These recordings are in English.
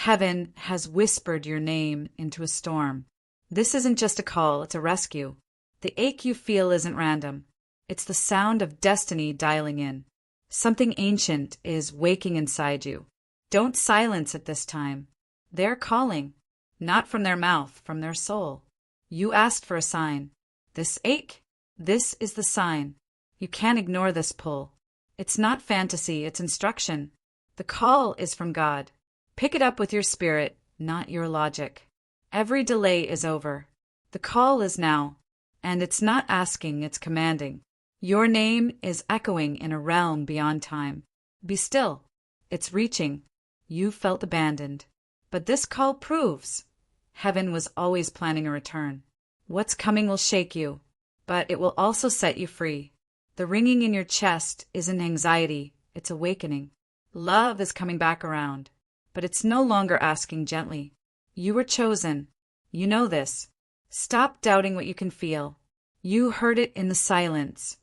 Heaven has whispered your name into a storm. This isn't just a call, it's a rescue. The ache you feel isn't random. It's the sound of destiny dialing in. Something ancient is waking inside you. Don't silence it this time. They're calling, not from their mouth, from their soul. You asked for a sign. This ache, this is the sign. You can't ignore this pull. It's not fantasy, it's instruction. The call is from God. Pick it up with your spirit, not your logic. Every delay is over. The call is now. And it's not asking, it's commanding. Your name is echoing in a realm beyond time. Be still. It's reaching. You felt abandoned. But this call proves heaven was always planning a return. What's coming will shake you, but it will also set you free. The ringing in your chest isn't anxiety, it's awakening. Love is coming back around, but it's no longer asking gently. You were chosen. You know this. Stop doubting what you can feel. You heard it in the silence.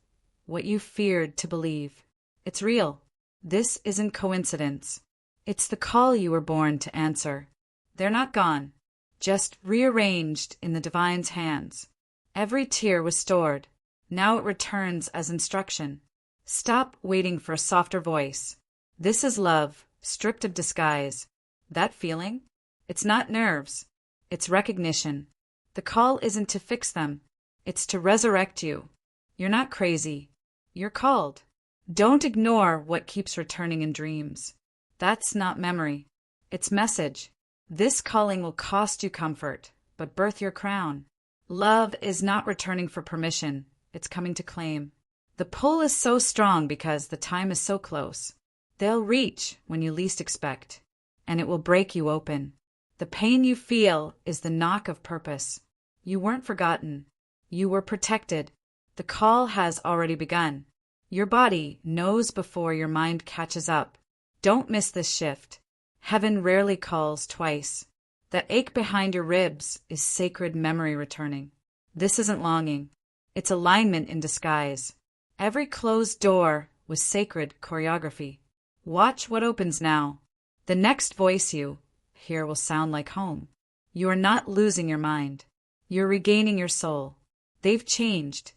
What you feared to believe. It's real. This isn't coincidence. It's the call you were born to answer. They're not gone, just rearranged in the divine's hands. Every tear was stored. Now it returns as instruction. Stop waiting for a softer voice. This is love, stripped of disguise. That feeling? It's not nerves. It's recognition. The call isn't to fix them. It's to resurrect you. You're not crazy. You're called. Don't ignore what keeps returning in dreams. That's not memory. It's message. This calling will cost you comfort, but birth your crown. Love is not returning for permission. It's coming to claim. The pull is so strong because the time is so close. They'll reach when you least expect, and it will break you open. The pain you feel is the knock of purpose. You weren't forgotten. You were protected. The call has already begun. Your body knows before your mind catches up. Don't miss this shift. Heaven rarely calls twice. That ache behind your ribs is sacred memory returning. This isn't longing. It's alignment in disguise. Every closed door was sacred choreography. Watch what opens now. The next voice you hear will sound like home. You are not losing your mind. You're regaining your soul. They've changed.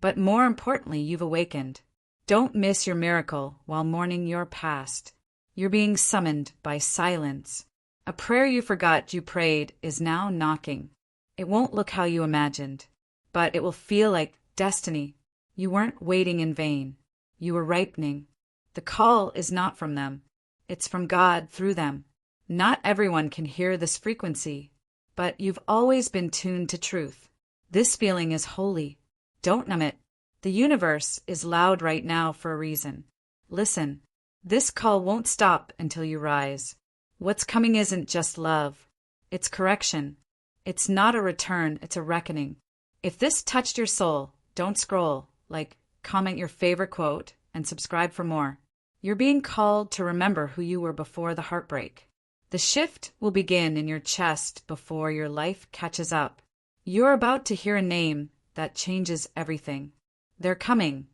But more importantly, you've awakened. Don't miss your miracle while mourning your past. You're being summoned by silence. A prayer you forgot you prayed is now knocking. It won't look how you imagined, but it will feel like destiny. You weren't waiting in vain. You were ripening. The call is not from them. It's from God through them. Not everyone can hear this frequency, but you've always been tuned to truth. This feeling is holy. Don't numb it. The universe is loud right now for a reason. Listen. This call won't stop until you rise. What's coming isn't just love. It's correction. It's not a return, it's a reckoning. If this touched your soul, don't scroll. Comment your favorite quote and subscribe for more. You're being called to remember who you were before the heartbreak. The shift will begin in your chest before your life catches up. You're about to hear a name that changes everything. They're coming,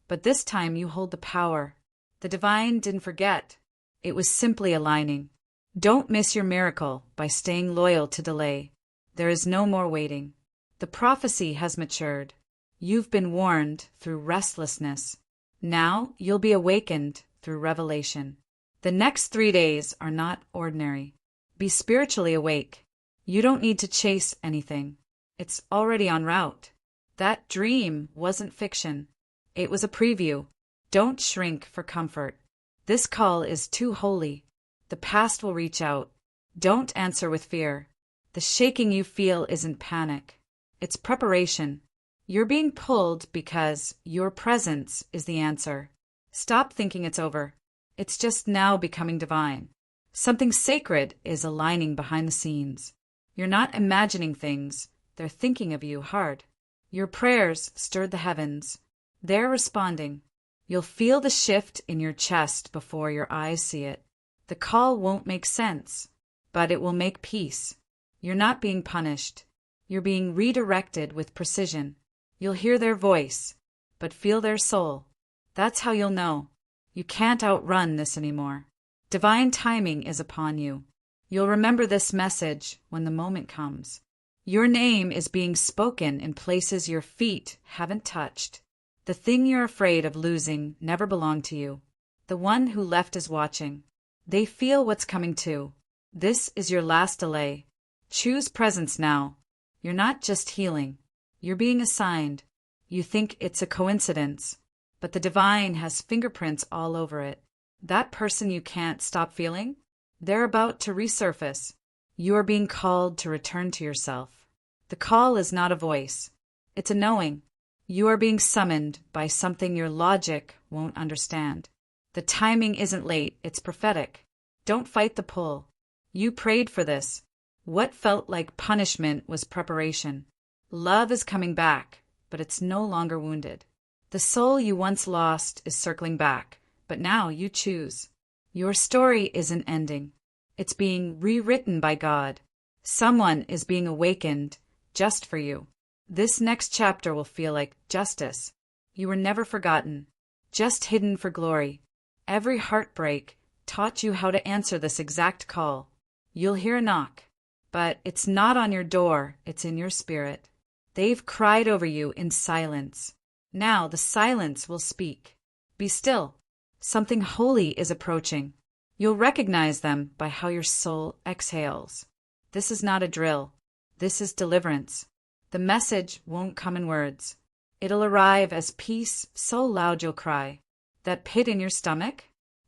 but this time you hold the power. The divine didn't forget. It was simply aligning. Don't miss your miracle by staying loyal to delay. There is no more waiting. The prophecy has matured. You've been warned through restlessness. Now you'll be awakened through revelation. The next 3 days are not ordinary. Be spiritually awake. You don't need to chase anything. It's already en route. That dream wasn't fiction. It was a preview. Don't shrink for comfort. This call is too holy. The past will reach out. Don't answer with fear. The shaking you feel isn't panic. It's preparation. You're being pulled because your presence is the answer. Stop thinking it's over. It's just now becoming divine. Something sacred is aligning behind the scenes. You're not imagining things. They're thinking of you hard. Your prayers stirred the heavens. They're responding. You'll feel the shift in your chest before your eyes see it. The call won't make sense, but it will make peace. You're not being punished. You're being redirected with precision. You'll hear their voice, but feel their soul. That's how you'll know. You can't outrun this anymore. Divine timing is upon you. You'll remember this message when the moment comes. Your name is being spoken in places your feet haven't touched. The thing you're afraid of losing never belonged to you. The one who left is watching. They feel what's coming too. This is your last delay. Choose presence now. You're not just healing. You're being assigned. You think it's a coincidence, but the divine has fingerprints all over it. That person you can't stop feeling? They're about to resurface. You are being called to return to yourself. The call is not a voice. It's a knowing. You are being summoned by something your logic won't understand. The timing isn't late, it's prophetic. Don't fight the pull. You prayed for this. What felt like punishment was preparation. Love is coming back, but it's no longer wounded. The soul you once lost is circling back, but now you choose. Your story isn't ending. It's being rewritten by God. Someone is being awakened just for you. This next chapter will feel like justice. You were never forgotten, just hidden for glory. Every heartbreak taught you how to answer this exact call. You'll hear a knock, but it's not on your door, it's in your spirit. They've cried over you in silence. Now the silence will speak. Be still. Something holy is approaching. You'll recognize them by how your soul exhales. This is not a drill. This is deliverance. The message won't come in words. It'll arrive as peace so loud you'll cry. That pit in your stomach?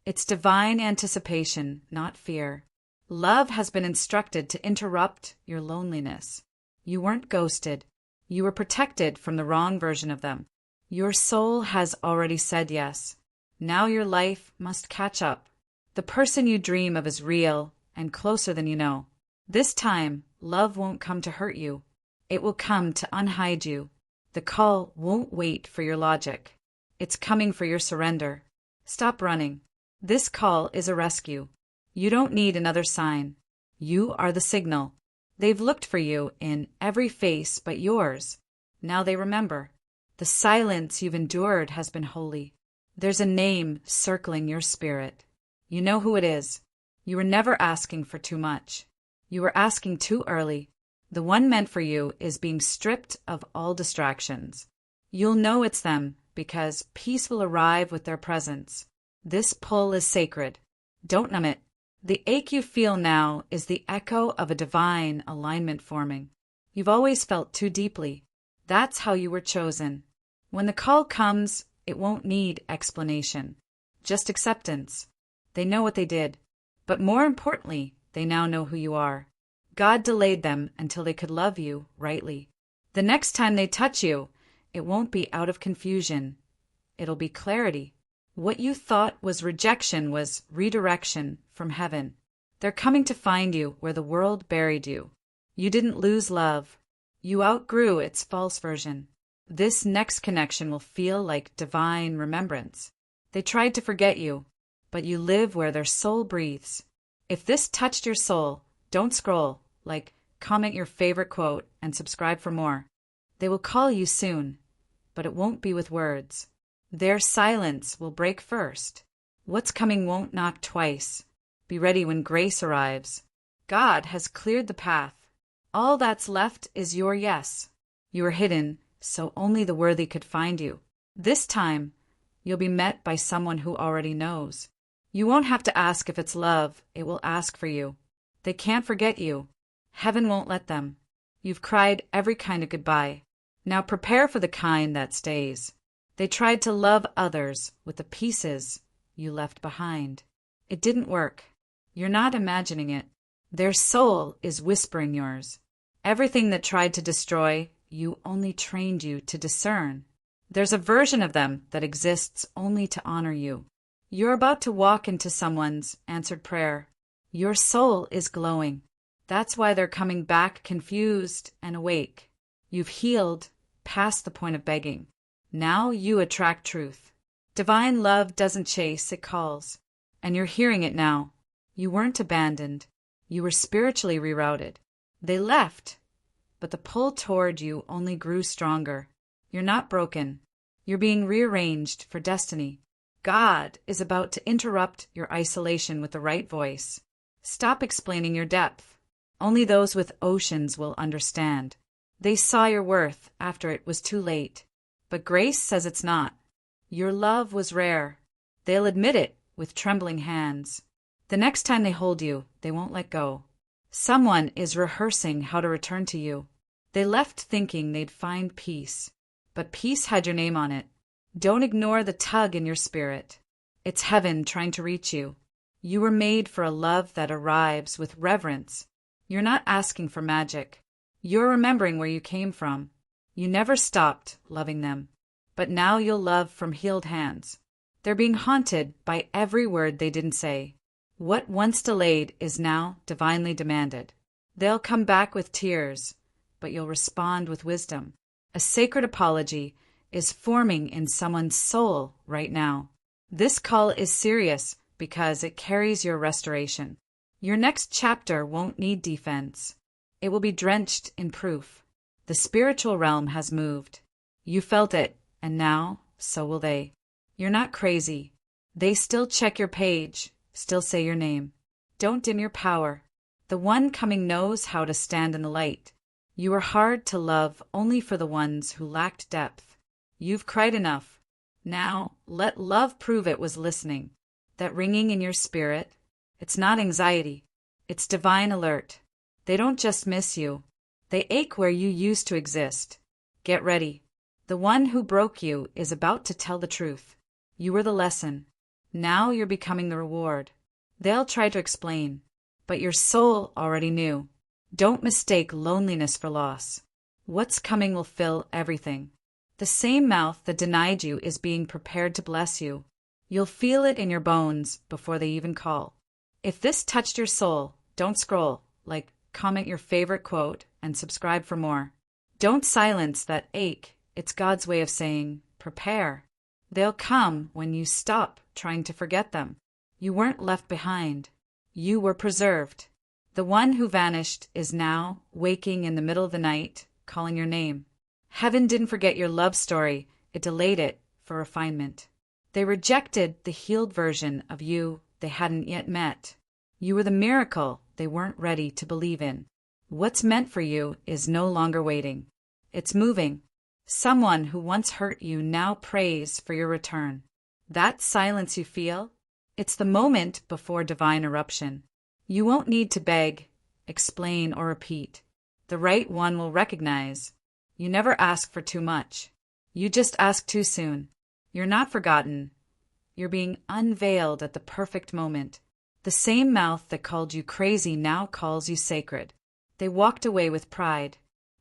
It's divine anticipation, not fear. Love has been instructed to interrupt your loneliness. You weren't ghosted. You were protected from the wrong version of them. Your soul has already said yes. Now your life must catch up. The person you dream of is real and closer than you know. This time, love won't come to hurt you. It will come to unhide you. The call won't wait for your logic. It's coming for your surrender. Stop running. This call is a rescue. You don't need another sign. You are the signal. They've looked for you in every face but yours. Now they remember. The silence you've endured has been holy. There's a name circling your spirit. You know who it is. You were never asking for too much. You were asking too early. The one meant for you is being stripped of all distractions. You'll know it's them because peace will arrive with their presence. This pull is sacred. Don't numb it. The ache you feel now is the echo of a divine alignment forming. You've always felt too deeply. That's how you were chosen. When the call comes, it won't need explanation. Just acceptance. They know what they did. But more importantly, they now know who you are. God delayed them until they could love you rightly. The next time they touch you, it won't be out of confusion. It'll be clarity. What you thought was rejection was redirection from heaven. They're coming to find you where the world buried you. You didn't lose love. You outgrew its false version. This next connection will feel like divine remembrance. They tried to forget you, but you live where their soul breathes. If this touched your soul, don't scroll. Comment your favorite quote and subscribe for more. They will call you soon, but it won't be with words. Their silence will break first. What's coming won't knock twice. Be ready when grace arrives. God has cleared the path. All that's left is your yes. You are hidden, so only the worthy could find you. This time, you'll be met by someone who already knows. You won't have to ask if it's love, it will ask for you. They can't forget you. Heaven won't let them. You've cried every kind of goodbye. Now prepare for the kind that stays. They tried to love others with the pieces you left behind. It didn't work. You're not imagining it. Their soul is whispering yours. Everything that tried to destroy, you only trained you to discern. There's a version of them that exists only to honor you. You're about to walk into someone's answered prayer. Your soul is glowing. That's why they're coming back confused and awake. You've healed past the point of begging. Now you attract truth. Divine love doesn't chase, it calls. And you're hearing it now. You weren't abandoned. You were spiritually rerouted. They left, but the pull toward you only grew stronger. You're not broken. You're being rearranged for destiny. God is about to interrupt your isolation with the right voice. Stop explaining your depth. Only those with oceans will understand. They saw your worth after it was too late. But grace says it's not. Your love was rare. They'll admit it with trembling hands. The next time they hold you, they won't let go. Someone is rehearsing how to return to you. They left thinking they'd find peace. But peace had your name on it. Don't ignore the tug in your spirit. It's heaven trying to reach you. You were made for a love that arrives with reverence. You're not asking for magic. You're remembering where you came from. You never stopped loving them. But now you'll love from healed hands. They're being haunted by every word they didn't say. What once delayed is now divinely demanded. They'll come back with tears, but you'll respond with wisdom. A sacred apology is forming in someone's soul right now. This call is serious because it carries your restoration. Your next chapter won't need defense. It will be drenched in proof. The spiritual realm has moved. You felt it, and now so will they. You're not crazy. They still check your page, still say your name. Don't dim your power. The one coming knows how to stand in the light. You were hard to love only for the ones who lacked depth. You've cried enough. Now, let love prove it was listening. That ringing in your spirit, it's not anxiety. It's divine alert. They don't just miss you. They ache where you used to exist. Get ready. The one who broke you is about to tell the truth. You were the lesson. Now you're becoming the reward. They'll try to explain, but your soul already knew. Don't mistake loneliness for loss. What's coming will fill everything. The same mouth that denied you is being prepared to bless you. You'll feel it in your bones before they even call. If this touched your soul, don't scroll. Comment your favorite quote and subscribe for more. Don't silence that ache. It's God's way of saying, prepare. They'll come when you stop trying to forget them. You weren't left behind. You were preserved. The one who vanished is now waking in the middle of the night, calling your name. Heaven didn't forget your love story. It delayed it for refinement. They rejected the healed version of you they hadn't yet met. You were the miracle they weren't ready to believe in. What's meant for you is no longer waiting. It's moving. Someone who once hurt you now prays for your return. That silence you feel, it's the moment before divine eruption. You won't need to beg, explain, or repeat. The right one will recognize. You never ask for too much. You just ask too soon. You're not forgotten. You're being unveiled at the perfect moment. The same mouth that called you crazy now calls you sacred. They walked away with pride.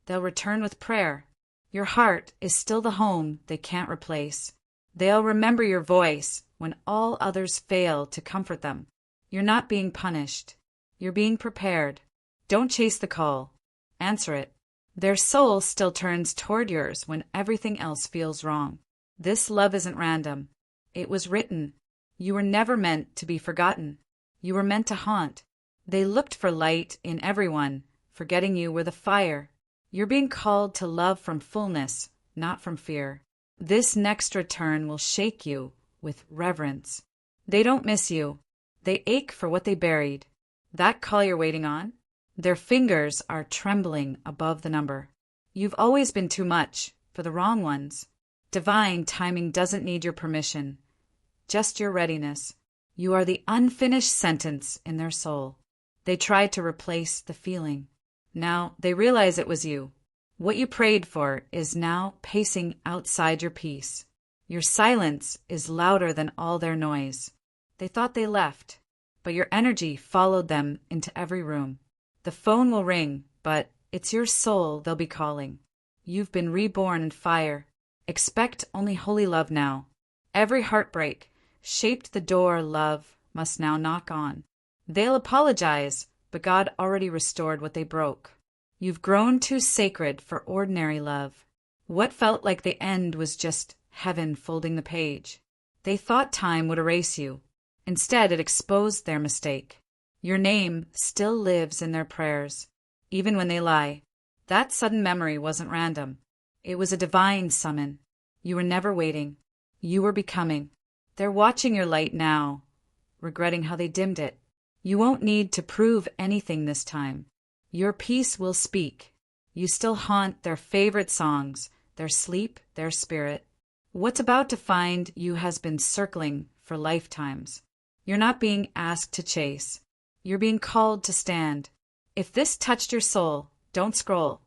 They'll return with prayer. Your heart is still the home they can't replace. They'll remember your voice when all others fail to comfort them. You're not being punished. You're being prepared. Don't chase the call. Answer it. Their soul still turns toward yours when everything else feels wrong. This love isn't random. It was written. You were never meant to be forgotten. You were meant to haunt. They looked for light in everyone, forgetting you were the fire. You're being called to love from fullness, not from fear. This next return will shake you with reverence. They don't miss you. They ache for what they buried. That call you're waiting on? Their fingers are trembling above the number. You've always been too much for the wrong ones. Divine timing doesn't need your permission, just your readiness. You are the unfinished sentence in their soul. They tried to replace the feeling. Now they realize it was you. What you prayed for is now pacing outside your peace. Your silence is louder than all their noise. They thought they left, but your energy followed them into every room. The phone will ring, but it's your soul they'll be calling. You've been reborn in fire. Expect only holy love now. Every heartbreak shaped the door love must now knock on. They'll apologize, but God already restored what they broke. You've grown too sacred for ordinary love. What felt like the end was just heaven folding the page. They thought time would erase you. Instead, it exposed their mistake. Your name still lives in their prayers, even when they lie. That sudden memory wasn't random. It was a divine summon. You were never waiting. You were becoming. They're watching your light now, regretting how they dimmed it. You won't need to prove anything this time. Your peace will speak. You still haunt their favorite songs, their sleep, their spirit. What's about to find you has been circling for lifetimes. You're not being asked to chase. You're being called to stand. If this touched your soul, don't scroll.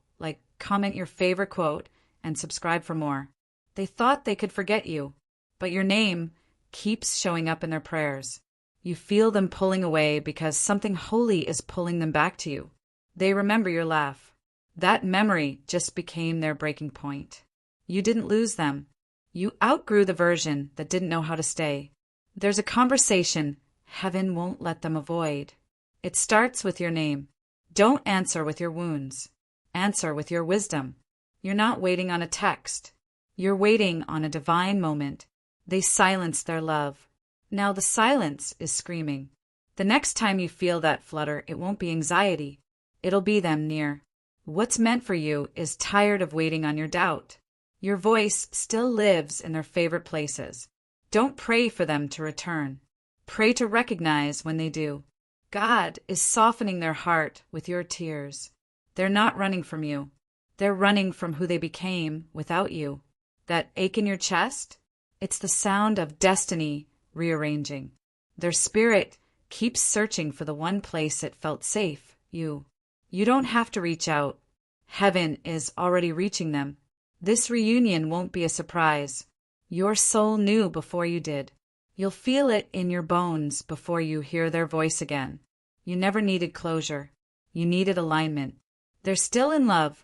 Comment your favorite quote and subscribe for more. They thought they could forget you, but your name keeps showing up in their prayers. You feel them pulling away because something holy is pulling them back to you. They remember your laugh. That memory just became their breaking point. You didn't lose them. You outgrew the version that didn't know how to stay. There's a conversation heaven won't let them avoid. It starts with your name. Don't answer with your wounds. Answer with your wisdom. You're not waiting on a text. You're waiting on a divine moment. They silence their love. Now the silence is screaming. The next time you feel that flutter, it won't be anxiety. It'll be them near. What's meant for you is tired of waiting on your doubt. Your voice still lives in their favorite places. Don't pray for them to return. Pray to recognize when they do. God is softening their heart with your tears. They're not running from you. They're running from who they became without you. That ache in your chest? It's the sound of destiny rearranging. Their spirit keeps searching for the one place it felt safe, you. You don't have to reach out. Heaven is already reaching them. This reunion won't be a surprise. Your soul knew before you did. You'll feel it in your bones before you hear their voice again. You never needed closure. You needed alignment. They're still in love.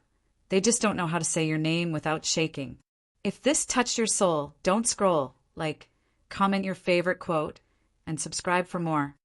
They just don't know how to say your name without shaking. If this touched your soul, don't scroll. Comment your favorite quote and subscribe for more.